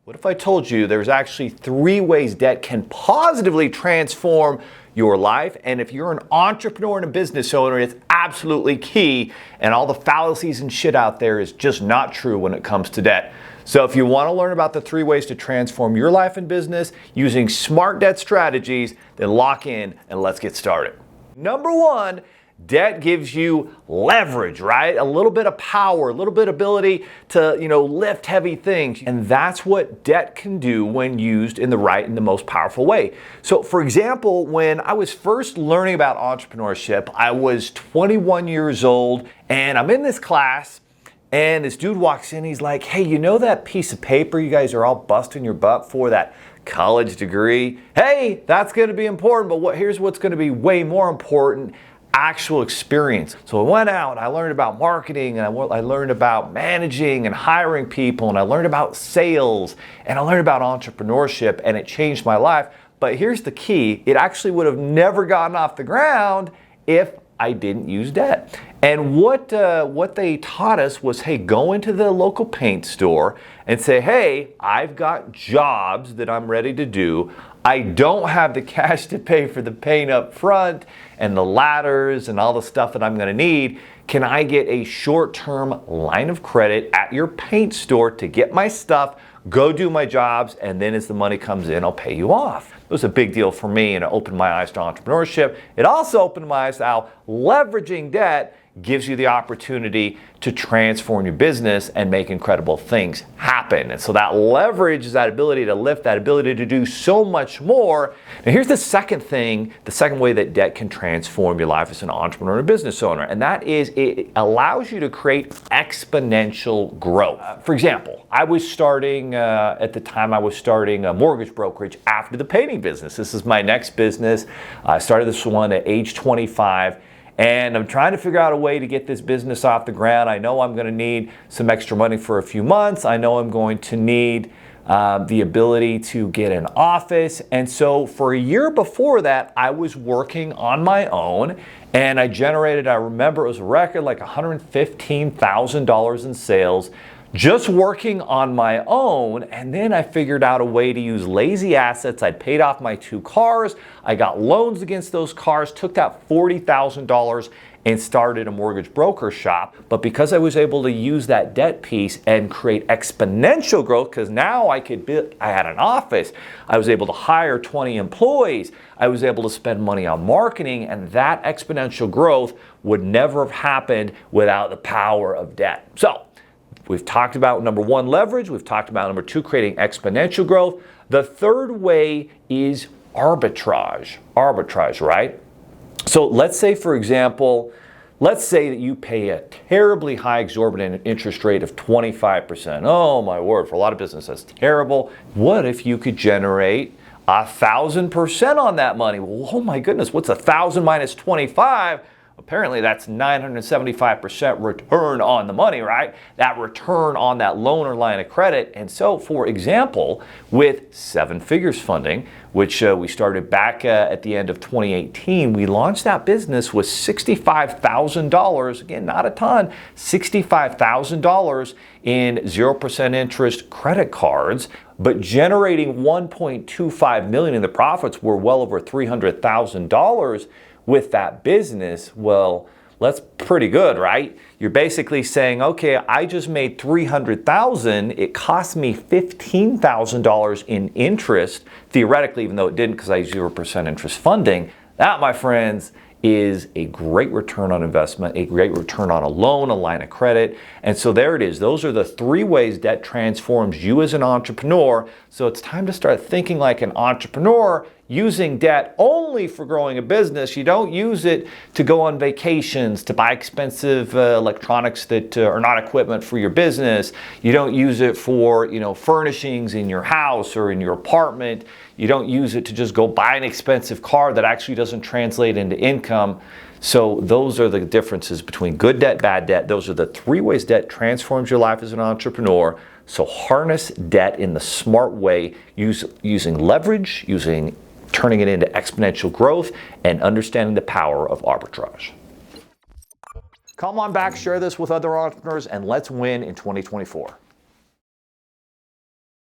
What if I told you there's actually 3 ways debt can positively transform your life? And if you're an entrepreneur and a business owner, it's absolutely key. And all the fallacies and shit out there is just not true when it comes to debt. So if you want to learn about the 3 ways to transform your life and business using smart debt strategies, then lock in and let's get started. Number 1, debt gives you leverage, right? A little bit of power, a little bit of ability to, lift heavy things. And that's what debt can do when used in the right and the most powerful way. So for example, when I was first learning about entrepreneurship, I was 21 years old and I'm in this class and this dude walks in, he's like, hey, you know that piece of paper you guys are all busting your butt for, that college degree? Hey, that's gonna be important, but here's what's gonna be way more important: actual experience. So I went out and I learned about marketing, and I learned about managing and hiring people, and I learned about sales, and I learned about entrepreneurship, and it changed my life. But here's the key: it actually would have never gotten off the ground if I didn't use debt. And what they taught us was, hey, go into the local paint store and say, hey, I've got jobs that I'm ready to do. I don't have the cash to pay for the paint up front and the ladders and all the stuff that I'm going to need. Can I get a short-term line of credit at your paint store to get my stuff, go do my jobs, and then as the money comes in, I'll pay you off? It was a big deal for me, and it opened my eyes to entrepreneurship. It also opened my eyes to how leveraging debt gives you the opportunity to transform your business and make incredible things happen. And so that leverage is that ability to lift, that ability to do so much more. Now here's the second thing, the second way that debt can transform your life as an entrepreneur and business owner, and that is it allows you to create exponential growth. For example, I was starting, at the time I was starting a mortgage brokerage after the painting business. This is my next business. I started this one at age 25. And I'm trying to figure out a way to get this business off the ground. I know I'm going to need some extra money for a few months. I know I'm going to need the ability to get an office. And so for a year before that, I was working on my own, and I generated, I remember it was a record, like $115,000 in sales, just working on my own. And then I figured out a way to use lazy assets. I'd paid off my 2 cars. I got loans against those cars, took that $40,000 and started a mortgage broker shop. But because I was able to use that debt piece and create exponential growth, because now I had an office, I was able to hire 20 employees, I was able to spend money on marketing, and that exponential growth would never have happened without the power of debt. So we've talked about number 1, leverage. We've talked about number 2, creating exponential growth. The third way is arbitrage. Arbitrage, right? So let's say, for example, let's say that you pay a terribly high, exorbitant interest rate of 25%. Oh my word, for a lot of businesses, that's terrible. What if you could generate 1,000% on that money? Well, oh my goodness, what's 1,000 minus 25? Apparently that's 975% return on the money, right? That return on that loan or line of credit. And so, for example, with 7 Figures funding, which we started back at the end of 2018, we launched that business with $65,000, again, not a ton, $65,000 in 0% interest credit cards, but generating $1.25 million in the profits were well over $300,000 with that business. Well, that's pretty good, right? You're basically saying, okay, I just made $300,000. It cost me $15,000 in interest, theoretically, even though it didn't because I used 0% interest funding. That, my friends, is a great return on investment, a great return on a loan, a line of credit. And so there it is. Those are the 3 ways debt transforms you as an entrepreneur. So it's time to start thinking like an entrepreneur, using debt only for growing a business. You don't use it to go on vacations, to buy expensive electronics that are not equipment for your business. You don't use it for, furnishings in your house or in your apartment. You don't use it to just go buy an expensive car that actually doesn't translate into income. So those are the differences between good debt, bad debt. Those are the 3 ways debt transforms your life as an entrepreneur. So harness debt in the smart way, using leverage, turning it into exponential growth, and understanding the power of arbitrage. Come on back, share this with other entrepreneurs, and let's win in 2024.